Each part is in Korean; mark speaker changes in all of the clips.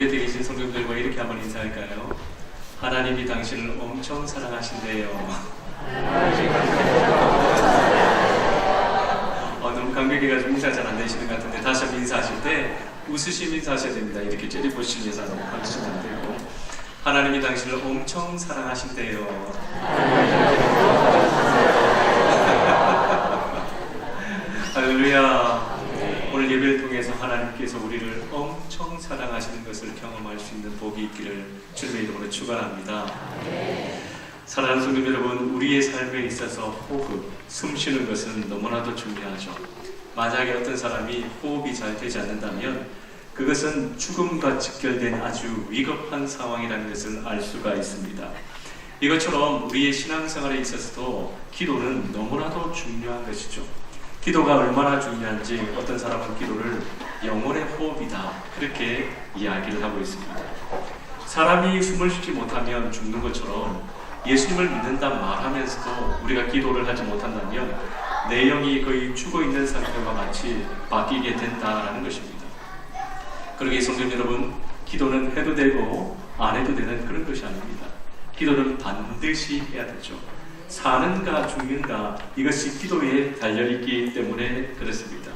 Speaker 1: 곁에 계신 성도들과 이렇게 한번 인사할까요? 하나님이 당신을 엄청 사랑하신대요. 너무 감격해가지고 인사 잘 안 되시는 것 같은데 다시 한번 인사하실 때 웃으시면 인사하셔야 됩니다. 이렇게 째려보시면서 하시면 안 되고, 하나님이 당신을 엄청 사랑하신대요. 할렐루야. 오늘 예배를 통해서 하나님께서 우리를 엄청 사랑하시는 것을 경험할 수 있는 복이 있기를 주님의 이름으로 축원합니다. 사랑하는 성도 여러분, 우리의 삶에 있어서 호흡, 숨 쉬는 것은 너무나도 중요하죠. 만약에 어떤 사람이 호흡이 잘 되지 않는다면 그것은 죽음과 직결된 아주 위급한 상황이라는 것을 알 수가 있습니다. 이것처럼 우리의 신앙생활에 있어서도 기도는 너무나도 중요한 것이죠. 기도가 얼마나 중요한지 어떤 사람은 기도를 영혼의 호흡이다, 그렇게 이야기를 하고 있습니다. 사람이 숨을 쉬지 못하면 죽는 것처럼 예수님을 믿는다 말하면서도 우리가 기도를 하지 못한다면 내 영이 거의 죽어있는 상태와 같이 바뀌게 된다는 것입니다. 그러기에 성도 여러분, 기도는 해도 되고 안 해도 되는 그런 것이 아닙니다. 기도는 반드시 해야 되죠. 사는가 죽는가, 이것이 기도에 달려있기 때문에 그렇습니다.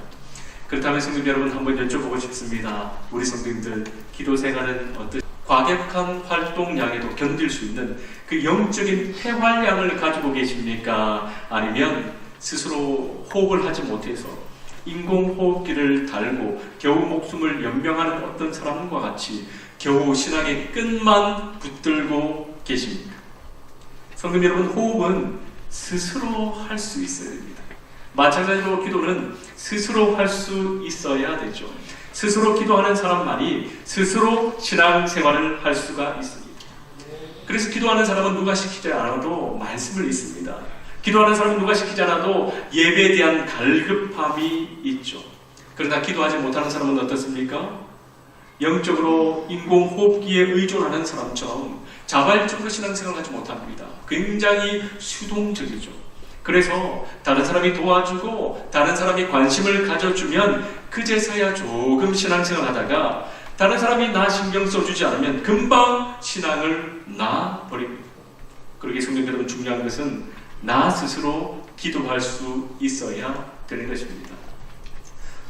Speaker 1: 그렇다면 성도 여러분, 한번 여쭤보고 싶습니다. 우리 성도님들, 기도 생활은 과격한 활동량에도 견딜 수 있는 그 영적인 폐활량을 가지고 계십니까? 아니면 스스로 호흡을 하지 못해서 인공호흡기를 달고 겨우 목숨을 연명하는 어떤 사람과 같이 겨우 신앙의 끈만 붙들고 계십니까? 성도 여러분, 호흡은 스스로 할 수 있어야 됩니다. 마찬가지로 기도는 스스로 할 수 있어야 되죠. 스스로 기도하는 사람만이 스스로 신앙생활을 할 수가 있습니다. 그래서 기도하는 사람은 누가 시키지 않아도 말씀을 읽습니다. 기도하는 사람은 누가 시키지 않아도 예배에 대한 갈급함이 있죠. 그러나 기도하지 못하는 사람은 어떻습니까? 영적으로 인공호흡기에 의존하는 사람처럼 자발적으로 신앙생활을 하지 못합니다. 굉장히 수동적이죠. 그래서 다른 사람이 도와주고 다른 사람이 관심을 가져주면 그제서야 조금 신앙생활을 하다가 다른 사람이 나 신경 써주지 않으면 금방 신앙을 놔버립니다. 그러기에 성도 여러분, 중요한 것은 나 스스로 기도할 수 있어야 되는 것입니다.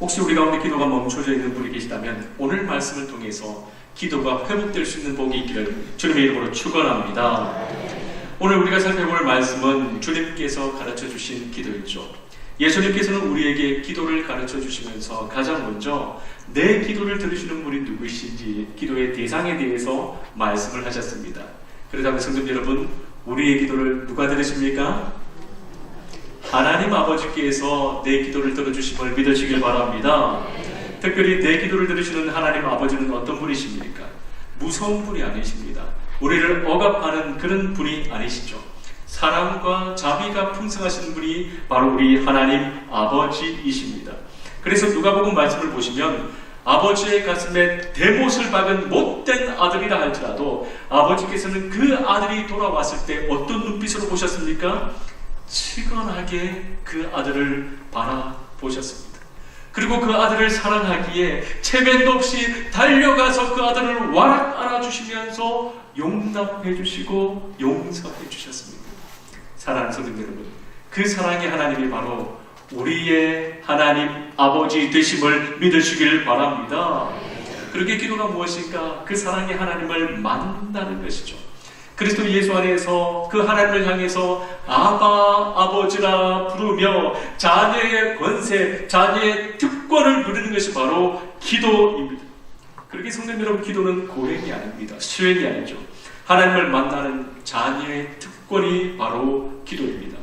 Speaker 1: 혹시 우리 가운데 기도가 멈춰져 있는 분이 계시다면 오늘 말씀을 통해서 기도가 회복될 수 있는 복이 있기를 주님의 이름으로 축원합니다. 오늘 우리가 살펴볼 말씀은 주님께서 가르쳐 주신 기도였죠. 예수님께서는 우리에게 기도를 가르쳐 주시면서 가장 먼저 내 기도를 들으시는 분이 누구이신지 기도의 대상에 대해서 말씀을 하셨습니다. 그렇다면 성도 여러분, 우리의 기도를 누가 들으십니까? 하나님 아버지께서 내 기도를 들어주심을 믿으시길 바랍니다. 특별히 내 기도를 들으시는 하나님 아버지는 어떤 분이십니까? 무서운 분이 아니십니다. 우리를 억압하는 그런 분이 아니시죠. 사랑과 자비가 풍성하신 분이 바로 우리 하나님 아버지이십니다. 그래서 누가복음 말씀을 보시면 아버지의 가슴에 대못을 박은 못된 아들이라 할지라도 아버지께서는 그 아들이 돌아왔을 때 어떤 눈빛으로 보셨습니까? 치근하게 그 아들을 바라보셨습니다. 그리고 그 아들을 사랑하기에 체면도 없이 달려가서 그 아들을 와락 안아주시면서 용납해 주시고 용서해 주셨습니다. 사랑하는 성도 여러분, 그 사랑의 하나님이 바로 우리의 하나님 아버지 되심을 믿으시길 바랍니다. 그렇게 기도가 무엇인가? 그 사랑의 하나님을 만나는 것이죠. 그리스도 예수 안에서 그 하나님을 향해서 아바 아버지라 부르며 자녀의 권세, 자녀의 특권을 누리는 것이 바로 기도입니다. 그렇게 성도 여러분, 기도는 고행이 아닙니다. 수행이 아니죠. 하나님을 만나는 자녀의 특권이 바로 기도입니다.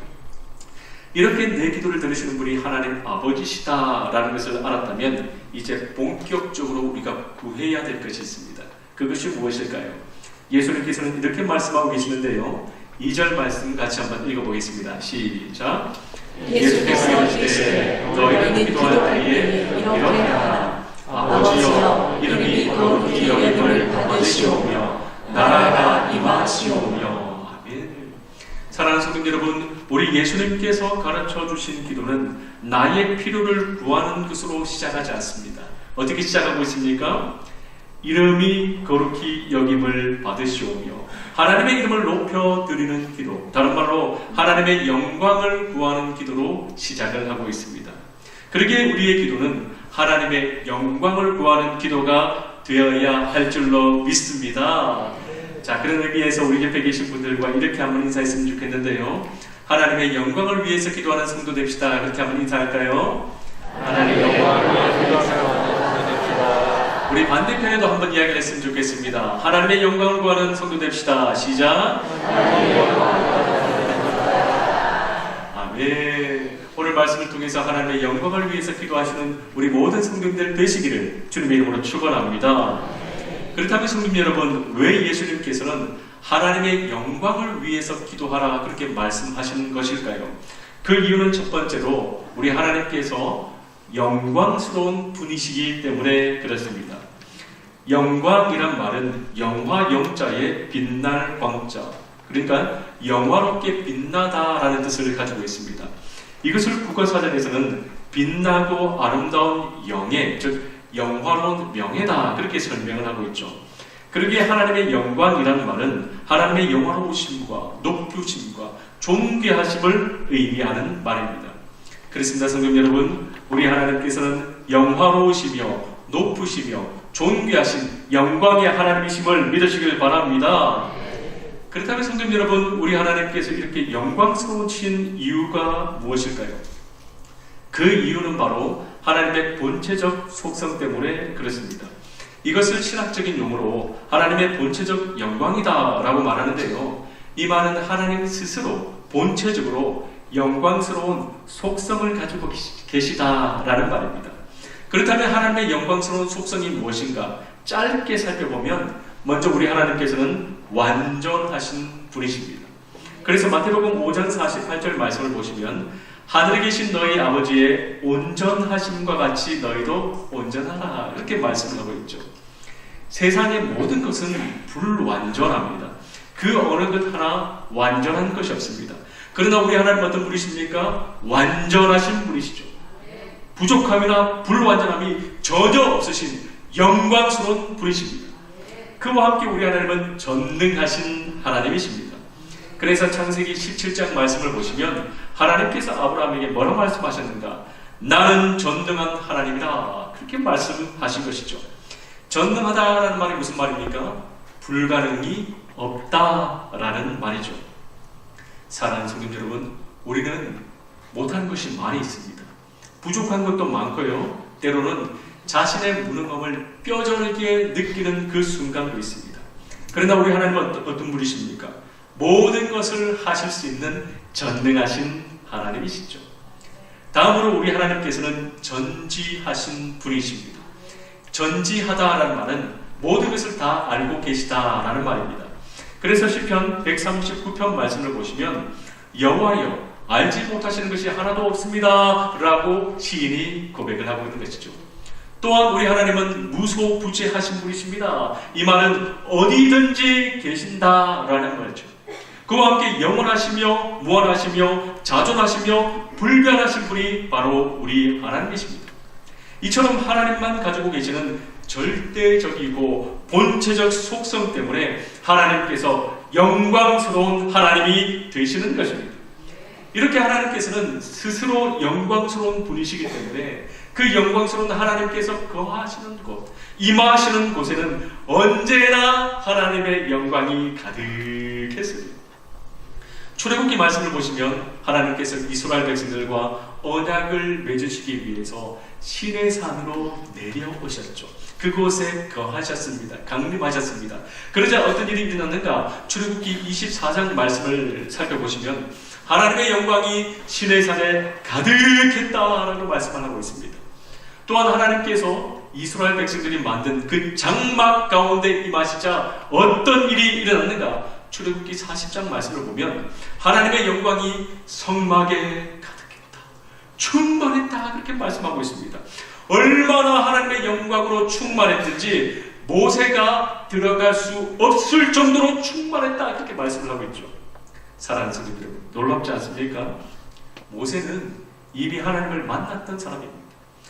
Speaker 1: 이렇게 내 기도를 들으시는 분이 하나님 아버지시다라는 것을 알았다면 이제 본격적으로 우리가 구해야 될 것이 있습니다. 그것이 무엇일까요? 예수님께서는 이렇게 말씀하고 계시는데요. 2절 말씀 같이 한번 읽어보겠습니다. 시작. 예수께서 이르시되 너희는 기도할 때에 이렇게 하라. 아버지여, 이름이 거룩히 여김을 받으시오며 나라가 임하시오며. 아멘. 사랑하는 성도 여러분, 우리 예수님께서 가르쳐 주신 기도는 나의 필요를 구하는 것으로 시작하지 않습니다. 어떻게 시작하고 있습니까? 이름이 거룩히 여김을 받으시오며 하나님의 이름을 높여 드리는 기도, 다른 말로 하나님의 영광을 구하는 기도로 시작을 하고 있습니다. 그러기에 우리의 기도는 하나님의 영광을 구하는 기도가 되어야 할 줄로 믿습니다. 자, 그런 의미에서 우리 옆에 계신 분들과 이렇게 한번 인사했으면 좋겠는데요. 하나님의 영광을 위해서 기도하는 성도 됩시다. 그렇게 한번 인사할까요? 하나님의 영광을 위해서 기도하는 성도 됩시다. 우리 반대편에도 한번 이야기를 했으면 좋겠습니다. 하나님의 영광을 구하는 성도 됩시다. 시작. 아멘. 오늘 말씀을 통해서 하나님의 영광을 위해서 기도하시는 우리 모든 성도님들 되시기를 주님의 이름으로 축원합니다. 그렇다면 성도님 여러분, 왜 예수님께서는 하나님의 영광을 위해서 기도하라 그렇게 말씀하시는 것일까요? 그 이유는 첫 번째로 우리 하나님께서 영광스러운 분이시기 때문에 그렇습니다. 영광이란 말은 영화 영자의 빛날 광자, 그러니까 영화롭게 빛나다라는 뜻을 가지고 있습니다. 이것을 국어사전에서는 빛나고 아름다운 영예, 즉 영화로운 명예다 그렇게 설명을 하고 있죠. 그러기에 하나님의 영광이라는 말은 하나님의 영화로우심과 높으심과 존귀하심을 의미하는 말입니다. 그렇습니다. 성도 여러분, 우리 하나님께서는 영화로우시며 높으시며 존귀하신 영광의 하나님이심을 믿으시길 바랍니다. 그렇다면 성도 여러분, 우리 하나님께서 이렇게 영광스러우신 이유가 무엇일까요? 그 이유는 바로 하나님의 본체적 속성 때문에 그렇습니다. 이것을 신학적인 용어로 하나님의 본체적 영광이다 라고 말하는데요, 이 말은 하나님 스스로 본체적으로 영광스러운 속성을 가지고 계시다라는 말입니다. 그렇다면 하나님의 영광스러운 속성이 무엇인가 짧게 살펴보면, 먼저 우리 하나님께서는 완전하신 분이십니다. 그래서 마태복음 5장 48절 말씀을 보시면 하늘에 계신 너희 아버지의 온전하심과 같이 너희도 온전하라 이렇게 말씀을 하고 있죠. 세상의 모든 것은 불완전합니다. 그 어느 것 하나 완전한 것이 없습니다. 그러나 우리 하나님 어떤 분이십니까? 완전하신 분이시죠. 부족함이나 불완전함이 전혀 없으신 영광스러운 분이십니다. 그와 함께 우리 하나님은 전능하신 하나님이십니다. 그래서 창세기 17장 말씀을 보시면 하나님께서 아브라함에게 뭐라고 말씀하셨는가? 나는 전능한 하나님이다 그렇게 말씀하신 것이죠. 전능하다라는 말이 무슨 말입니까? 불가능이 없다라는 말이죠. 사랑하는 성도 여러분, 우리는 못한 것이 많이 있습니다. 부족한 것도 많고요, 때로는 자신의 무능함을 뼈저리게 느끼는 그 순간도 있습니다. 그러나 우리 하나님은 어떤 분이십니까? 모든 것을 하실 수 있는 전능하신 하나님이시죠. 다음으로 우리 하나님께서는 전지하신 분이십니다. 전지하다라는 말은 모든 것을 다 알고 계시다라는 말입니다. 그래서 시편 139편 말씀을 보시면 여호와여 알지 못하시는 것이 하나도 없습니다 라고 시인이 고백을 하고 있는 것이죠. 또한 우리 하나님은 무소부재하신 분이십니다. 이 말은 어디든지 계신다라는 말이죠. 그와 함께 영원하시며 무한하시며 자존하시며 불변하신 분이 바로 우리 하나님이십니다. 이처럼 하나님만 가지고 계시는 절대적이고 본체적 속성 때문에 하나님께서 영광스러운 하나님이 되시는 것입니다. 이렇게 하나님께서는 스스로 영광스러운 분이시기 때문에 그 영광스러운 하나님께서 거하시는 곳, 임하시는 곳에는 언제나 하나님의 영광이 가득했습니다. 출애굽기 말씀을 보시면 하나님께서 이스라엘 백성들과 언약을 맺으시기 위해서 시내산으로 내려오셨죠. 그곳에 거하셨습니다. 강림하셨습니다. 그러자 어떤 일이 일어났는가? 출애굽기 24장 말씀을 살펴보시면 하나님의 영광이 시내산에 가득했다라고 말씀을 하고 있습니다. 또한 하나님께서 이스라엘 백성들이 만든 그 장막 가운데 임하시자 어떤 일이 일어났는가? 출애굽기 40장 말씀을 보면 하나님의 영광이 성막에 가득했다, 충만했다 그렇게 말씀하고 있습니다. 얼마나 하나님의 영광으로 충만했든지 모세가 들어갈 수 없을 정도로 충만했다 그렇게 말씀을 하고 있죠. 사랑하는 성도 여러분, 놀랍지 않습니까? 모세는 이미 하나님을 만났던 사람입니다.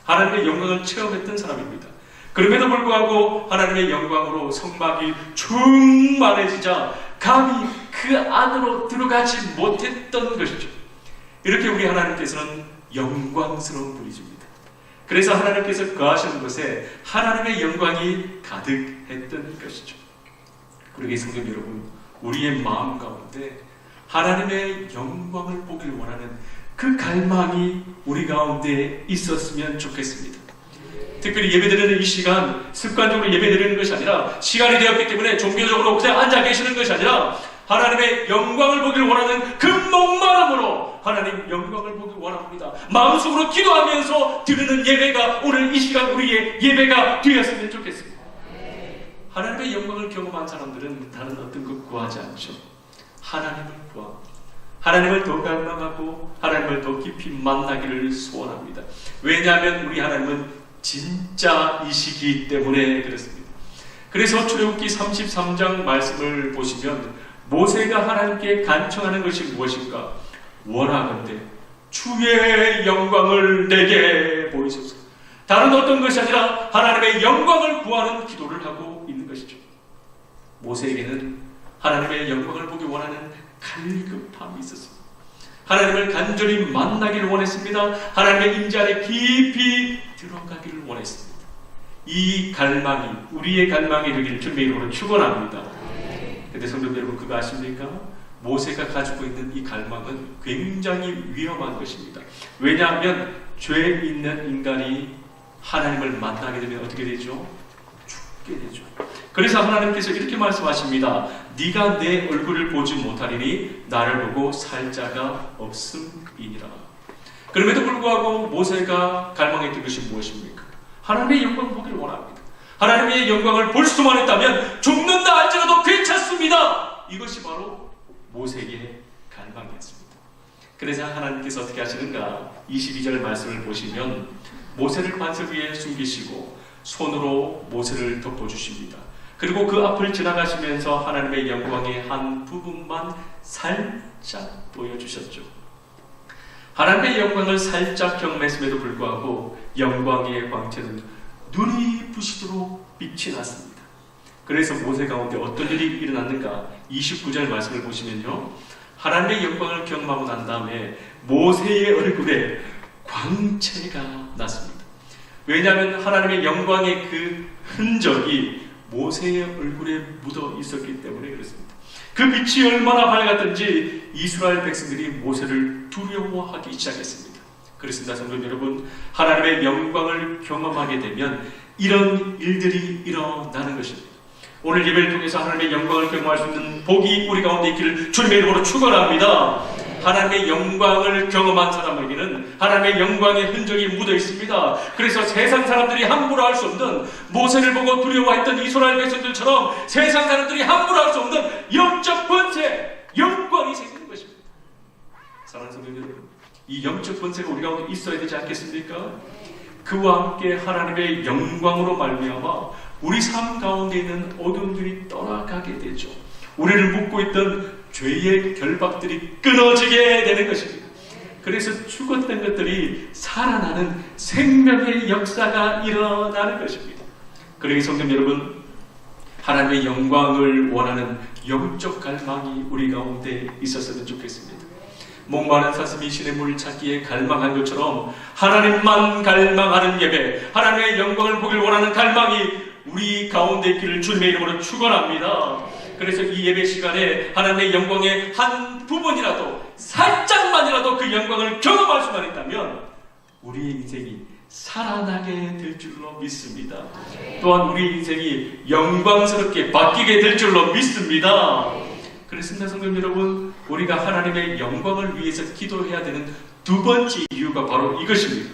Speaker 1: 하나님의 영광을 체험했던 사람입니다. 그럼에도 불구하고 하나님의 영광으로 성막이 충만해지자 감히 그 안으로 들어가지 못했던 것이죠. 이렇게 우리 하나님께서는 영광스러운 분이십니다. 그래서 하나님께서 거하시는 곳에 하나님의 영광이 가득했던 것이죠. 그러기에 성도 여러분, 우리의 마음 가운데 하나님의 영광을 보길 원하는 그 갈망이 우리 가운데 있었으면 좋겠습니다. 특별히 예배드리는 이 시간 습관적으로 예배드리는 것이 아니라 시간이 되었기 때문에 종교적으로 그냥 앉아 계시는 것이 아니라 하나님의 영광을 보길 원하는 그 목마름으로 하나님 영광을 보길 원합니다. 마음속으로 기도하면서 드리는 예배가 오늘 이 시간 우리의 예배가 되었으면 좋겠습니다. 하나님의 영광을 경험한 사람들은 다른 어떤 것 구하지 않죠. 하나님을 구합니다. 하나님을 더 갈망하고 하나님을 더 깊이 만나기를 소원합니다. 왜냐하면 우리 하나님은 진짜이시기 때문에 그렇습니다. 그래서 출애굽기 33장 말씀을 보시면 모세가 하나님께 간청하는 것이 무엇인가? 원하건대 주의 영광을 내게 보이소서. 다른 어떤 것이 아니라 하나님의 영광을 구하는 기도를 하고 있는 것이죠. 모세에게는 하나님의 영광을 보기 원하는 갈급함이 있었습니다. 하나님을 간절히 만나기를 원했습니다. 하나님의 임재 안에 깊이 들어가기를 원했습니다. 이 갈망이 우리의 갈망이 되기를 주님의 이름으로 축원합니다. 그런데 성도 여러분, 그거 아십니까? 모세가 가지고 있는 이 갈망은 굉장히 위험한 것입니다. 왜냐하면 죄 있는 인간이 하나님을 만나게 되면 어떻게 되죠? 죽게 되죠. 그래서 하나님께서 이렇게 말씀하십니다. 네가 내 얼굴을 보지 못하리니 나를 보고 살 자가 없음이니라. 그럼에도 불구하고 모세가 갈망했던 것이 무엇입니까? 하나님의 영광을 보기를 원합니다. 하나님의 영광을 볼 수만 있다면 죽는다 할지라도 괜찮습니다. 이것이 바로 모세의 갈망이었습니다. 그래서 하나님께서 어떻게 하시는가? 22절 말씀을 보시면 모세를 반석 위에 숨기시고 손으로 모세를 덮어주십니다. 그리고 그 앞을 지나가시면서 하나님의 영광의 한 부분만 살짝 보여주셨죠. 하나님의 영광을 살짝 경험했음에도 불구하고 영광의 광채는 눈이 부시도록 빛이 났습니다. 그래서 모세 가운데 어떤 일이 일어났는가? 29절 말씀을 보시면요, 하나님의 영광을 경험하고 난 다음에 모세의 얼굴에 광채가 났습니다. 왜냐하면 하나님의 영광의 그 흔적이 모세의 얼굴에 묻어 있었기 때문에 그렇습니다. 그 빛이 얼마나 밝았던지 이스라엘 백성들이 모세를 두려워하기 시작했습니다. 그렇습니다. 성도 여러분, 하나님의 영광을 경험하게 되면 이런 일들이 일어나는 것입니다. 오늘 예배를 통해서 하나님의 영광을 경험할 수 있는 복이 우리 가운데 있기를 주님의 이름으로 축원합니다. 하나님의 영광을 경험한 사람에게는 하나님의 영광의 흔적이 묻어 있습니다. 그래서 세상 사람들이 함부로 할 수 없는, 모세를 보고 두려워했던 이스라엘 백성들처럼 세상 사람들이 함부로 할 수 없는 영적 번째, 영광이 생기는 것입니다. 사랑하는 성도 여러분, 이 영적 번째가 우리 가운데 있어야 되지 않겠습니까? 그와 함께 하나님의 영광으로 말미암아 우리 삶 가운데 있는 어둠들이 떠나가게 되죠. 우리를 묶고 있던 죄의 결박들이 끊어지게 되는 것입니다. 그래서 죽었던 것들이 살아나는 생명의 역사가 일어나는 것입니다. 그러기 성도 여러분, 하나님의 영광을 원하는 영적 갈망이 우리 가운데 있었으면 좋겠습니다. 목마른 사슴이 신의 물을 찾기에 갈망한 것처럼 하나님만 갈망하는 예배, 하나님의 영광을 보길 원하는 갈망이 우리 가운데 있기를 주님의 이름으로 축원합니다. 그래서 이 예배 시간에 하나님의 영광의 한 부분이라도, 살짝만이라도 그 영광을 경험할 수만 있다면 우리의 인생이 살아나게 될 줄로 믿습니다. 또한 우리의 인생이 영광스럽게 바뀌게 될 줄로 믿습니다. 그렇습니다. 성도 여러분, 우리가 하나님의 영광을 위해서 기도해야 되는 두 번째 이유가 바로 이것입니다.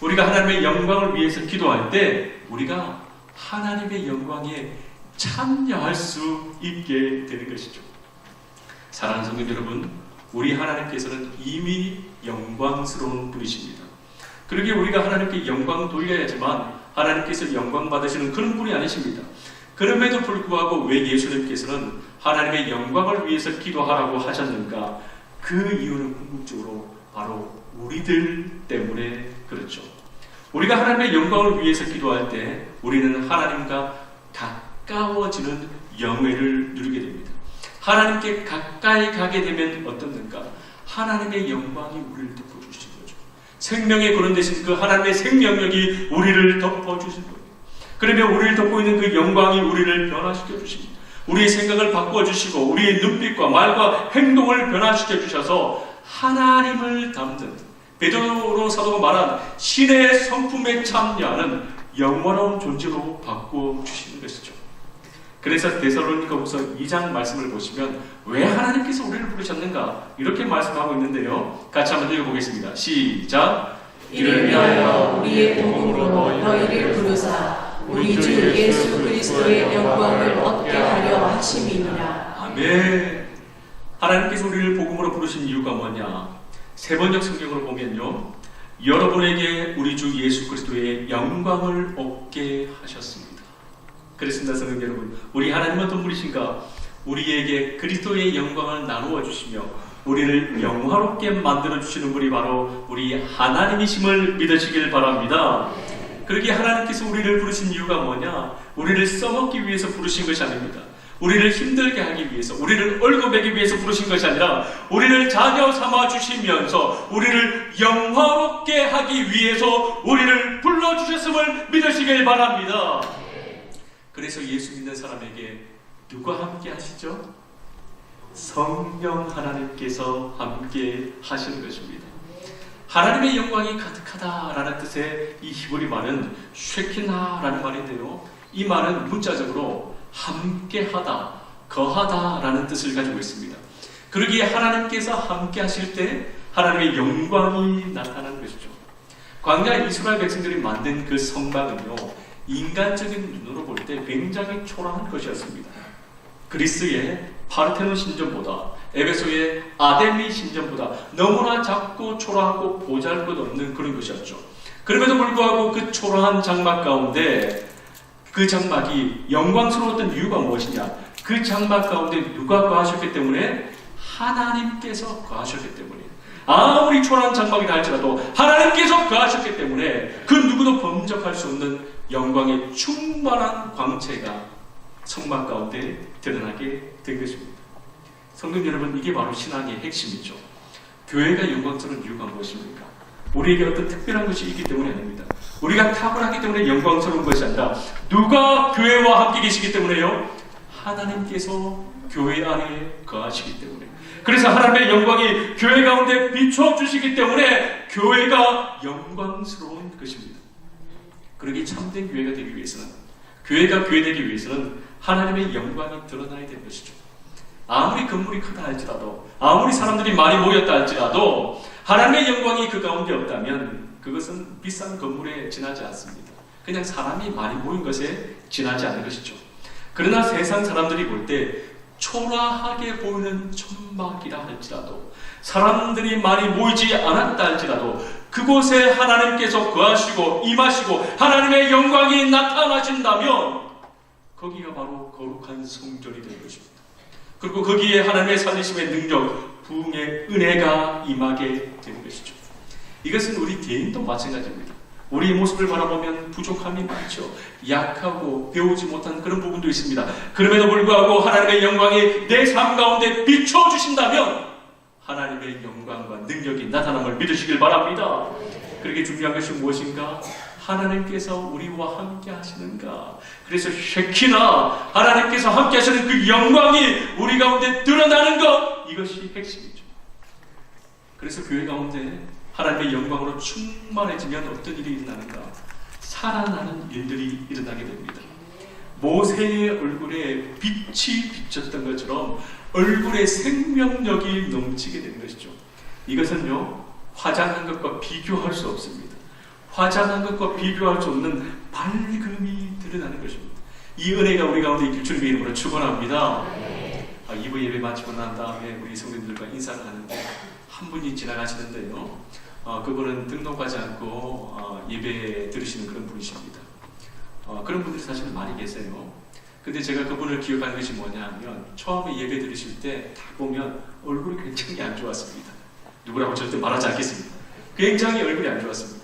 Speaker 1: 우리가 하나님의 영광을 위해서 기도할 때 우리가 하나님의 영광에 참여할 수 있게 되는 것이죠. 사랑하는 성도 여러분, 우리 하나님께서는 이미 영광스러운 분이십니다. 그러기에 우리가 하나님께 영광 돌려야지만 하나님께서 영광 받으시는 그런 분이 아니십니다. 그럼에도 불구하고 왜 예수님께서는 하나님의 영광을 위해서 기도하라고 하셨는가? 그 이유는 궁극적으로 바로 우리들 때문에 그렇죠. 우리가 하나님의 영광을 위해서 기도할 때 우리는 하나님과 가까워지는 영예를 누리게 됩니다. 하나님께 가까이 가게 되면 어떻는가? 하나님의 영광이 우리를 덮어주신 거죠. 생명의 근원 되신 그 하나님의 생명력이 우리를 덮어주신 거예요. 그러면 우리를 덮고 있는 그 영광이 우리를 변화시켜 주십니다. 우리의 생각을 바꿔주시고 우리의 눈빛과 말과 행동을 변화시켜 주셔서 하나님을 담는, 베드로 사도가 말한 신의 성품에 참여하는 영원한 존재로 바꿔주시는 것이죠. 그래서 데살로니가후서 2장 말씀을 보시면 왜 하나님께서 우리를 부르셨는가 이렇게 말씀하고 있는데요. 같이 한번 읽어보겠습니다. 시작.
Speaker 2: 이를 위하여 우리의 복음으로 너희를 부르사 우리 주 예수 그리스도의 영광을 얻게 하려 하심이니라.
Speaker 1: 아멘. 하나님께서 우리를 복음으로 부르신 이유가 뭐냐? 세번역 성경으로 보면요, 여러분에게 우리 주 예수 그리스도의 영광을 얻게 하셨습니다. 그렇습니다, 성도 여러분. 우리 하나님은 어떤 분이신가? 우리에게 그리스도의 영광을 나누어 주시며 우리를 영화롭게 만들어 주시는 분이 바로 우리 하나님이심을 믿으시길 바랍니다. 그러기에 하나님께서 우리를 부르신 이유가 뭐냐? 우리를 써먹기 위해서 부르신 것이 아닙니다. 우리를 힘들게 하기 위해서, 우리를 얼고매기 위해서 부르신 것이 아니라 우리를 자녀 삼아 주시면서 우리를 영화롭게 하기 위해서 우리를 불러주셨음을 믿으시길 바랍니다. 그래서 예수 믿는 사람에게 누가 함께 하시죠? 성령 하나님께서 함께 하시는 것입니다. 하나님의 영광이 가득하다라는 뜻의 이 히브리 말은 쉐키나라는 말인데요, 이 말은 문자적으로 함께하다, 거하다라는 뜻을 가지고 있습니다. 그러기에 하나님께서 함께 하실 때 하나님의 영광이 나타나는 것이죠. 광야 이스라엘 백성들이 만든 그 성막은요, 인간적인 눈으로 볼 때 굉장히 초라한 것이었습니다. 그리스의 파르테논 신전보다, 에베소의 아데미 신전보다 너무나 작고 초라하고 보잘것없는 그런 것이었죠. 그럼에도 불구하고 그 초라한 장막 가운데 그 장막이 영광스러웠던 이유가 무엇이냐? 그 장막 가운데 누가 거하셨기 때문에? 하나님께서 거하셨기 때문에. 아무리 초라한 장막이라 할지라도 하나님께서 거하셨기 때문에 그 누구도 범접할 수 없는 영광의 충만한 광채가 성막 가운데 드러나게 된 것입니다. 성도 여러분, 이게 바로 신앙의 핵심이죠. 교회가 영광스러운 이유가 무엇입니까? 우리에게 어떤 특별한 것이 있기 때문이 아닙니다. 우리가 탁월하기 때문에 영광스러운 것이 아니라 누가 교회와 함께 계시기 때문에요? 하나님께서 교회 안에 거하시기 때문에. 그래서 하나님의 영광이 교회 가운데 비춰주시기 때문에 교회가 영광스러운 것입니다. 그러기 참된 교회가 되기 위해서는, 교회가 교회 되기 위해서는 하나님의 영광이 드러나야 되는 것이죠. 아무리 건물이 크다 할지라도, 아무리 사람들이 많이 모였다 할지라도 하나님의 영광이 그 가운데 없다면 그것은 비싼 건물에 지나지 않습니다. 그냥 사람이 많이 모인 것에 지나지 않는 것이죠. 그러나 세상 사람들이 볼 때 초라하게 보이는 천막이라 할지라도, 사람들이 많이 모이지 않았다 할지라도 그곳에 하나님께서 거하시고 임하시고 하나님의 영광이 나타나신다면 거기가 바로 거룩한 성전이 되는 것입니다. 그리고 거기에 하나님의 살리심의 능력, 부흥의 은혜가 임하게 되는 것이죠. 이것은 우리 개인도 마찬가지입니다. 우리의 모습을 바라보면 부족함이 많죠. 약하고 배우지 못한 그런 부분도 있습니다. 그럼에도 불구하고 하나님의 영광이 내 삶 가운데 비춰주신다면 하나님의 영광과 능력이 나타남을 믿으시길 바랍니다. 그렇게 중요한 것이 무엇인가? 하나님께서 우리와 함께 하시는가? 그래서 쉐키나, 하나님께서 함께 하시는 그 영광이 우리 가운데 드러나는 것, 이것이 핵심이죠. 그래서 교회 가운데 하나님의 영광으로 충만해지면 어떤 일이 일어나는가? 살아나는 일들이 일어나게 됩니다. 모세의 얼굴에 빛이 비쳤던 것처럼 얼굴에 생명력이 넘치게 되는 것이죠. 이것은요, 화장한 것과 비교할 수 없습니다. 화장한 것과 비교할 수 없는 밝음이 드러나는 것입니다. 이 은혜가 우리 가운데 있길 주님의 이름으로 축원합니다. 2부 예배 마치고 난 다음에 우리 성도님들과 인사를 하는데 한 분이 지나가시는데요, 그분은 등록하지 않고 예배 들으시는 그런 분이십니다. 그런 분들이 사실은 많이 계세요. 근데 제가 그분을 기억하는 것이 뭐냐 하면, 처음에 예배 들으실 때 딱 보면 얼굴이 굉장히 안 좋았습니다. 누구라고 절대 말하지 않겠습니다. 굉장히 얼굴이 안 좋았습니다.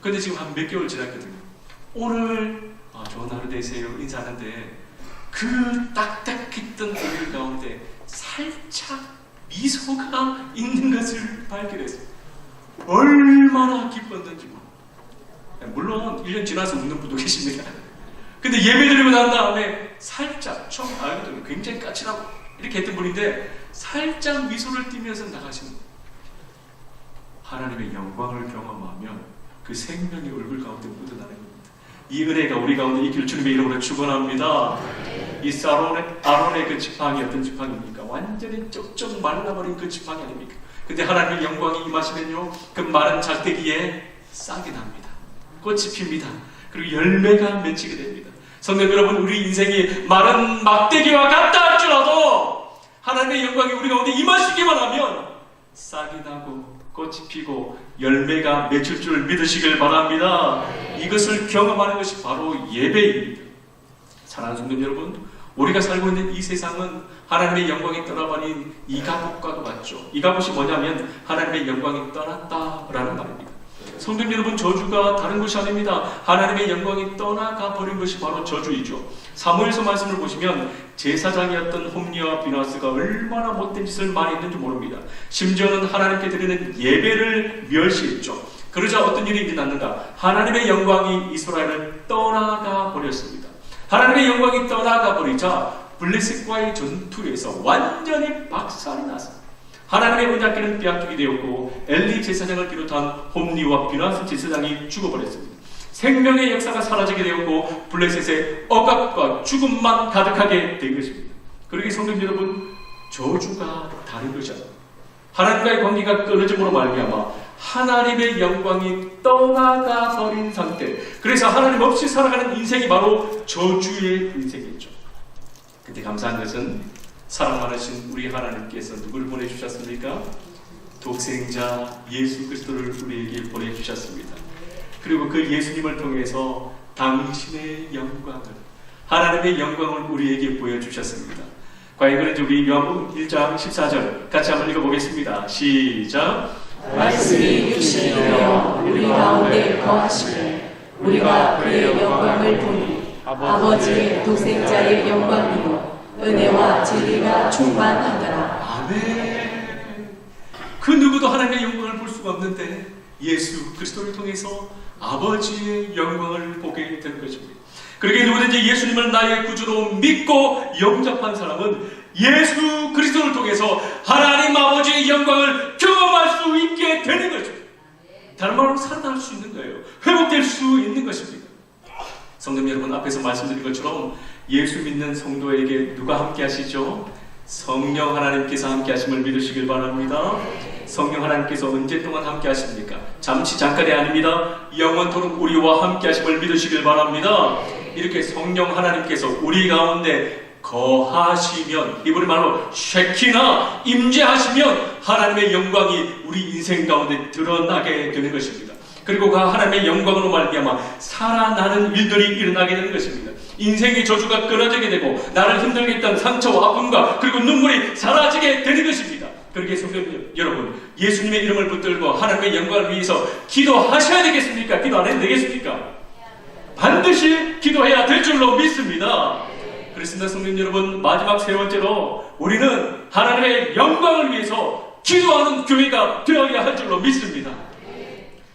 Speaker 1: 근데 지금 한 몇 개월 지났거든요. 오늘 좋은 하루 되세요 인사하는데 그 딱딱했던 얼굴 가운데 살짝 미소가 있는 것을 발견했어요. 얼마나 기뻤는지 물론 1년 지나서 웃는 분도 계십니다. 근데 예배 드리고 난 다음에 살짝 처음 알거든요. 굉장히 까칠하고 이렇게 했던 분인데 살짝 미소를 띠면서 나가시는 거예요. 하나님의 영광을 경험하면 그 생명이 얼굴 가운데 묻어나는 겁니다. 이 은혜가 우리 가운데 있기를 주님의 이름으로 축원합니다. 이 아론의 그 지팡이 어떤 지팡이입니까? 완전히 쩍쩍 말라버린 그 지팡이 아닙니까? 근데 하나님의 영광이 임하시면요 그 마른 작대기에 싹이 납니다. 꽃이 핍니다. 그리고 열매가 맺히게 됩니다. 성도 여러분, 우리 인생이 마른 막대기와 같다 할지라도 하나님의 영광이 우리 가운데 임하시기만 하면 싹이 나고 꽃이 피고 열매가 맺힐 줄 믿으시길 바랍니다. 이것을 경험하는 것이 바로 예배입니다. 사랑하는 성도 여러분, 우리가 살고 있는 이 세상은 하나님의 영광이 떠나버린 이가봇과도 같죠. 이가봇이 뭐냐면 하나님의 영광이 떠났다라는 말입니다. 성도 여러분, 저주가 다른 것이 아닙니다. 하나님의 영광이 떠나가 버린 것이 바로 저주이죠. 사무엘서 말씀을 보시면 제사장이었던 홈리와 비나스가 얼마나 못된 짓을 많이 했는지 모릅니다. 심지어는 하나님께 드리는 예배를 멸시했죠. 그러자 어떤 일이 일어났는가? 하나님의 영광이 이스라엘을 떠나가 버렸습니다. 하나님의 영광이 떠나가 버리자 블레셋과의 전투에서 완전히 박살이 났습니다. 하나님의 언약궤는 빼앗기게 되었고 엘리 제사장을 비롯한 홈리와 비나스 제사장이 죽어버렸습니다. 생명의 역사가 사라지게 되었고 블레셋의 억압과 죽음만 가득하게 된 것입니다. 그러기 성도 여러분, 저주가 다른 것이 아닙니다. 하나님과의 관계가 끊어짐으로 말미암아 하나님의 영광이 떠나가 버린 상태, 그래서 하나님 없이 살아가는 인생이 바로 저주의 인생이죠. 근데 감사한 것은 사랑 많으신 우리 하나님께서 누구를 보내주셨습니까? 독생자 예수 그리스도를 우리에게 보내주셨습니다. 그리고 그 예수님을 통해서 당신의 영광을, 하나님의 영광을 우리에게 보여주셨습니다. 과연 그런지 우리 요한복음 1장 14절 같이 한번 읽어보겠습니다. 시작.
Speaker 2: 말씀이 육신이 되어 우리 가운데 거하시되 우리가 그의 영광을 보니 아버지의 독생자의 영광이요 은혜와 진리가 충만하더라.
Speaker 1: 아멘. 그 누구도 하나님의 영광을 볼 수가 없는데 예수 그리스도를 통해서 아버지의 영광을 보게 되는 것입니다. 그러기에 누구든지 예수님을 나의 구주로 믿고 영접한 사람은 예수 그리스도를 통해서 하나님 아버지의 영광을 경험할 수 있게 되는 것입니다. 다른 말로 살아날 수 있는 거예요. 회복될 수 있는 것입니다. 성도 여러분, 앞에서 말씀드린 것처럼 예수 믿는 성도에게 누가 함께 하시죠? 성령 하나님께서 함께 하심을 믿으시길 바랍니다. 성령 하나님께서 언제 동안 함께 하십니까? 잠깐이 아닙니다. 영원토록 우리와 함께 하심을 믿으시길 바랍니다. 이렇게 성령 하나님께서 우리 가운데 거하시면, 이번에 말로 쉐키나 임재하시면 하나님의 영광이 우리 인생 가운데 드러나게 되는 것입니다. 그리고 그 하나님의 영광으로 말미암아 살아나는 일들이 일어나게 되는 것입니다. 인생의 저주가 끊어지게 되고 나를 힘들게 했던 상처와 아픔과 그리고 눈물이 사라지게 되는 것입니다. 그렇게 성도 여러분, 예수님의 이름을 붙들고 하나님의 영광을 위해서 기도하셔야 되겠습니까? 기도 안 해도 되겠습니까? 반드시 기도해야 될 줄로 믿습니다. 그렇습니다. 성도 여러분, 마지막 세 번째로 우리는 하나님의 영광을 위해서 기도하는 교회가 되어야 할 줄로 믿습니다.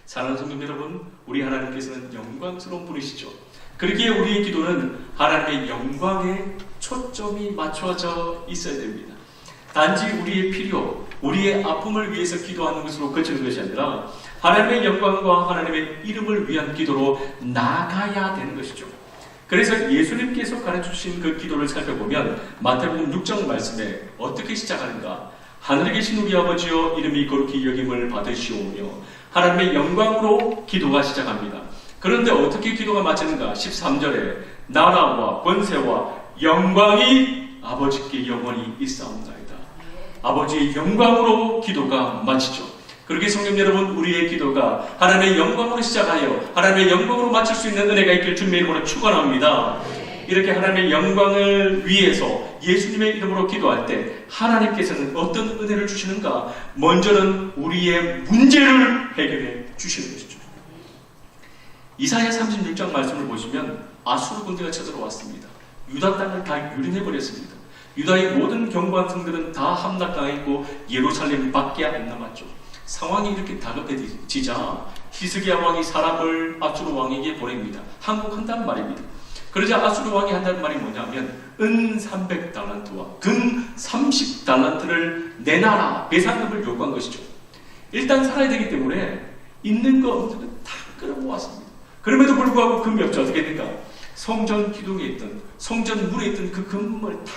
Speaker 1: 사랑하는 성도 여러분, 우리 하나님께서는 영광스러운 분이시죠. 그러기에 우리의 기도는 하나님의 영광에 초점이 맞춰져 있어야 됩니다. 단지 우리의 필요, 우리의 아픔을 위해서 기도하는 것으로 그치는 것이 아니라 하나님의 영광과 하나님의 이름을 위한 기도로 나아가야 되는 것이죠. 그래서 예수님께서 가르쳐주신 그 기도를 살펴보면 마태복음 6장 말씀에 어떻게 시작하는가? 하늘에 계신 우리 아버지여 이름이 거룩히 여김을 받으시오며 하나님의 영광으로 기도가 시작합니다. 그런데 어떻게 기도가 마치는가? 13절에 나라와 권세와 영광이 아버지께 영원히 있사옵나이다. 아버지의 영광으로 기도가 마치죠. 그렇게 성경 여러분, 우리의 기도가 하나님의 영광으로 시작하여 하나님의 영광으로 마칠 수 있는 은혜가 있길 주님의 이름으로 축원합니다. 이렇게 하나님의 영광을 위해서 예수님의 이름으로 기도할 때 하나님께서는 어떤 은혜를 주시는가? 먼저는 우리의 문제를 해결해 주시는 것이죠. 이사야 36장 말씀을 보시면 아수르 군대가 쳐들어왔습니다. 유다 땅을 다 유린해버렸습니다. 유다의 모든 견고한 성들은 다 함락당했고 예루살렘 밖에 안 남았죠. 상황이 이렇게 다급해지자 히스기야 왕이 사람을 아수르 왕에게 보냅니다. 항복한다는 말입니다. 그러자 아수르 왕이 한다는 말이 뭐냐면 은 300달란트와 금 30달란트를 내놔라, 배상금을 요구한 것이죠. 일단 살아야 되기 때문에 있는 거 없는 거 다 끌어모았습니다. 그럼에도 불구하고 금이 없죠. 어떻게 된가? 성전 기둥에 있던, 성전 문에 있던 그 금을 다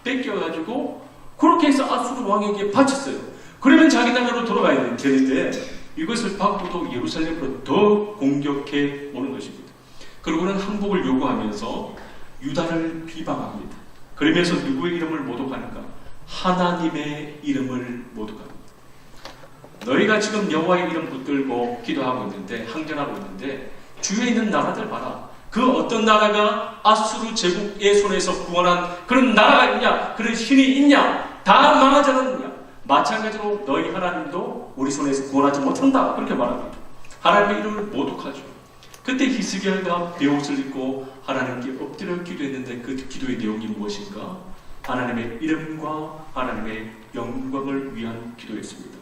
Speaker 1: 뺏겨가지고 그렇게 해서 아수르 왕에게 바쳤어요. 그러면 자기 나라로 돌아가야 되는데 이것을 받고도 예루살렘으로 더 공격해 오는 것입니다. 그리고는 항복을 요구하면서 유다를 비방합니다. 그러면서 누구의 이름을 모독하는가? 하나님의 이름을 모독합니다. 너희가 지금 여호와의 이름 붙들고 기도하고 있는데, 항전하고 있는데 주위에 있는 나라들 봐라. 그 어떤 나라가 아수르 제국의 손에서 구원한 그런 나라가 있냐? 그런 신이 있냐? 다 망하지 않았느냐? 마찬가지로 너희 하나님도 우리 손에서 구원하지 못한다. 그렇게 말합니다. 하나님의 이름을 모독하죠. 그때 히스기야가 베옷을 입고 하나님께 엎드려 기도했는데 그 기도의 내용이 무엇인가? 하나님의 이름과 하나님의 영광을 위한 기도였습니다.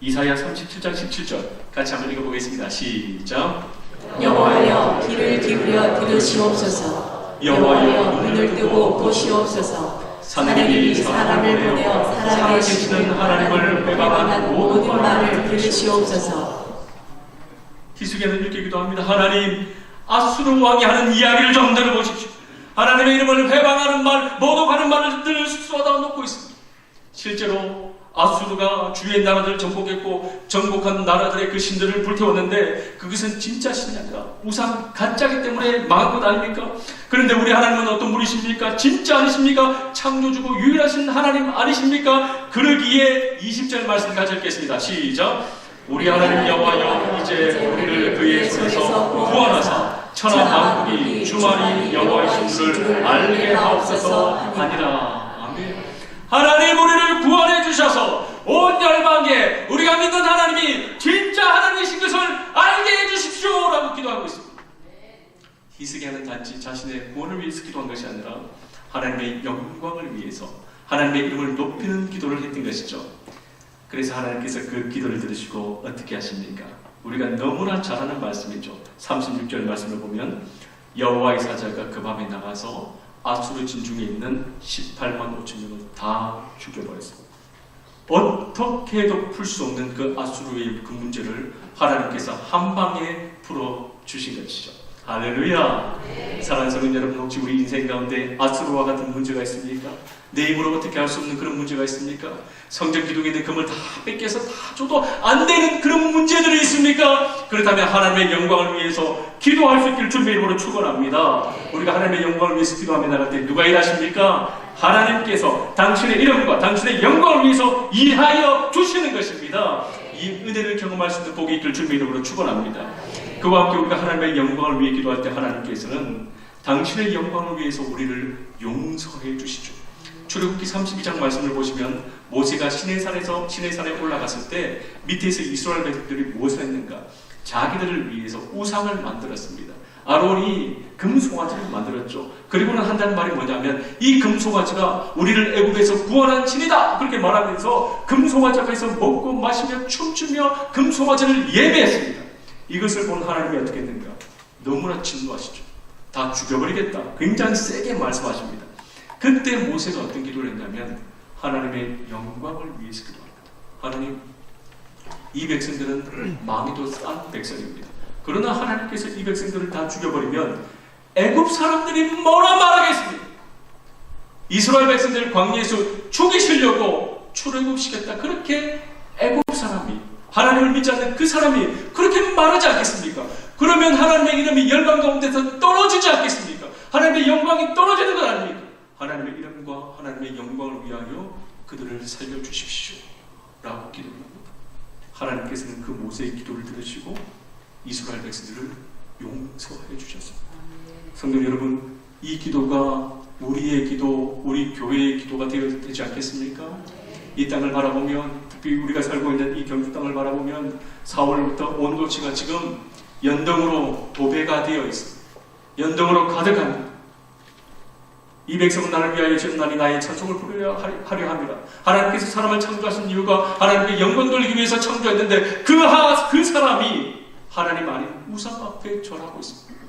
Speaker 1: 이사야 37장 17절 같이 한번 읽어보겠습니다. 시작.
Speaker 2: 여호와여 귀를 기울여 들으시옵소서. 여호와여 눈을 뜨고 보시옵소서. 하나님이 사람을 보내어 살아계시는
Speaker 1: 살아계시는 하나님을
Speaker 2: 회방한 모든 말을 들으시옵소서.
Speaker 1: 히스기야는 이렇게 기도합니다. 하나님, 아수르 왕이 하는 이야기를 좀 들어보십시오. 하나님의 이름을 회방하는 말, 모독하는 말을 쏟아놓고 있습니다. 실제로 아수르가 주위의 나라들을 정복했고 정복한 나라들의 그 신들을 불태웠는데 그것은 진짜 신이 아니라 우상 가짜기 때문에 망한 것 아닙니까? 그런데 우리 하나님은 어떤 분이십니까? 진짜 아니십니까? 창조주고 유일하신 하나님 아니십니까? 그러기에 20절 말씀 같이 읽겠습니다. 시작. 우리 하나님 여호와여, 이제 우리를 그의 손에서 구원하사 천하 만국이 주만이 여호와이신 줄을 알게 하옵소서 하니라. 아멘. 하나님 우리를 구원해 주셔서 온 열방에 우리가 믿는 하나님이 진짜 하나님이신 것을 알게 해 주십시오 라고 기도하고 있습니다. 히스기야는 단지 자신의 구원을 위해서 기도한 것이 아니라 하나님의 영광을 위해서 하나님의 이름을 높이는 기도를 했던 것이죠. 그래서 하나님께서 그 기도를 들으시고 어떻게 하십니까? 우리가 너무나 잘 아는 말씀이죠. 36절 말씀을 보면 여호와의 사자가 그 밤에 나가서 아수르 진중에 있는 18만 5천 명을 다 죽여버렸습니다. 어떻게 해도 풀 수 없는 그 아수르의 그 문제를 하나님께서 한 방에 풀어주신 것이죠. 할렐루야. 사랑하는 성도 여러분, 혹시 우리 인생 가운데 아수르와 같은 문제가 있습니까? 내 힘으로 어떻게 할 수 없는 그런 문제가 있습니까? 성전 기둥에 있는 금을 다 뺏겨서 다 줘도 안 되는 그런 문제들이 있습니까? 그렇다면 하나님의 영광을 위해서 기도할 수 있기를 주님의 이름으로 축원합니다. 우리가 하나님의 영광을 위해서 기도하며 나갈 때 누가 일하십니까? 하나님께서 당신의 이름과 당신의 영광을 위해서 일하여 주시는 것입니다. 이 은혜를 경험할 수 있는 복이 있기를 주님의 이름으로 축원합니다. 그와 함께 우리가 하나님의 영광을 위해 기도할 때 하나님께서는 당신의 영광을 위해서 우리를 용서해 주시죠. 출애굽기 32장 말씀을 보시면 모세가 시내산에 올라갔을 때 밑에서 이스라엘 백성들이 무엇을 했는가? 자기들을 위해서 우상을 만들었습니다. 아론이 금송아지를 만들었죠. 그리고는 한다는 말이 뭐냐면 이 금송아지가 우리를 애굽에서 구원한 신이다 그렇게 말하면서 금송아지 앞에서 먹고 마시며 춤추며 금송아지를 예배했습니다. 이것을 본 하나님이 어떻게 했는가? 너무나 진노하시죠. 다 죽여버리겠다. 굉장히 세게 말씀하십니다. 그때 모세가 어떤 기도를 했냐면 하나님의 영광을 위해서 기도합니다. 하나님, 이 백성들은 망해도 싼 백성입니다. 그러나 하나님께서 이 백성들을 다 죽여버리면 애굽 사람들이 뭐라 말하겠습니까? 이스라엘 백성들을 광야에서 죽이시려고 출애굽시켰다. 그렇게 애굽 사람이, 하나님을 믿지 않는 그 사람이 그렇게 말하지 않겠습니까? 그러면 하나님의 이름이 열방 가운데서 떨어지지 않겠습니까? 하나님의 영광이 떨어지는 것 아닙니까? 하나님의 이름과 하나님의 영광을 위하여 그들을 살려주십시오 라고 기도합니다. 하나님께서는 그 모세의 기도를 들으시고 이스라엘 백성들을 용서해 주셨습니다. 성도 여러분, 이 기도가 우리의 기도, 우리 교회의 기도가 되지 않겠습니까? 이 땅을 바라보면, 특히 우리가 살고 있는 이 경주 땅을 바라보면 4월부터 온도치가 지금 연등으로 도배가 되어 있습니다. 연등으로 가득합니다. 이 백성은 나를 위하여 지었나니 나의 찬송을 부르려 하려 합니다. 하나님께서 사람을 창조하신 이유가 하나님께 영광 돌리기 위해서 창조했는데 그 사람이 하나님 아닌 우상 앞에 절하고 있습니다.